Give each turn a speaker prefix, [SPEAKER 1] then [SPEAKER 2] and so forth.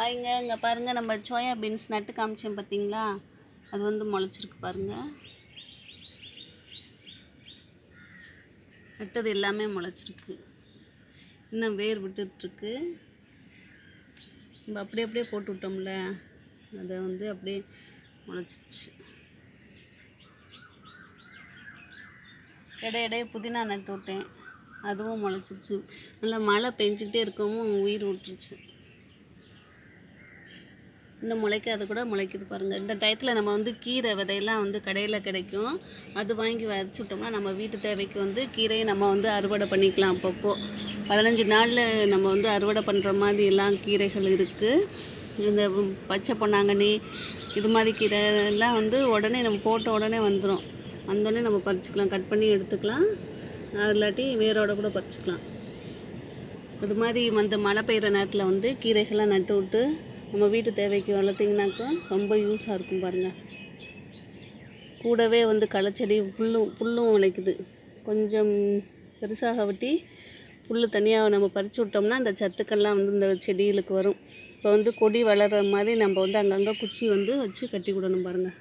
[SPEAKER 1] இங்கே பாருங்கள், நம்ம சோயா பீன்ஸ் நட்டு காமிச்சேன் பார்த்தீங்களா, அது வந்து முளைச்சிருக்கு பாருங்கள். நட்டது எல்லாமே முளைச்சிருக்கு. இன்னும் வேர் விட்டுட்ருக்கு. நம்ம அப்படியே போட்டு விட்டோம்ல, அதை வந்து அப்படியே முளைச்சிருச்சு. இடையே புதினா நட்டு விட்டேன், அதுவும் முளைச்சிருச்சு. நல்லா மழை பெஞ்சிக்கிட்டே இருக்கவும் உயிர் விட்டுருச்சு. இன்னும் முளைக்காது கூட முளைக்குது பாருங்கள். இந்த டயத்தில் நம்ம வந்து கீரை விதையெல்லாம் வந்து கடையில் கிடைக்கும், அது வாங்கி வச்சு விட்டோம்னா நம்ம வீட்டு தேவைக்கு வந்து கீரையை நம்ம வந்து அறுவடை பண்ணிக்கலாம். அப்பப்போ 15 நாளில் நம்ம வந்து அறுவடை பண்ணுற மாதிரி எல்லாம் கீரைகள் இருக்குது. இந்த பச்சை பொன்னாங்கண்ணி இது மாதிரி கீரை எல்லாம் வந்து உடனே நம்ம போட்ட உடனே வந்துடும். வந்தோடனே நம்ம பறிச்சுக்கலாம், கட் பண்ணி எடுத்துக்கலாம், இல்லாட்டி வேரோட கூட பறிச்சுக்கலாம். இது மாதிரி வந்து மழை பெய்கிற நேரத்தில் வந்து கீரைகள்லாம் நட்டு விட்டு நம்ம வீட்டு தேவைக்கு வளர்த்திங்கனாக்கா ரொம்ப யூஸாக இருக்கும் பாருங்கள். கூடவே வந்து களைச்செடி புல்லும் விளைக்குது. கொஞ்சம் பெருசாக வெட்டி புல் தனியாக நம்ம பறித்து விட்டோம்னா அந்த சத்துக்கள்லாம் வந்து இந்த செடிகளுக்கு வரும். இப்போ வந்து கொடி வளர்கிற மாதிரி நம்ம வந்து அங்கங்கே குச்சி வந்து வச்சு கட்டி விடணும் பாருங்கள்.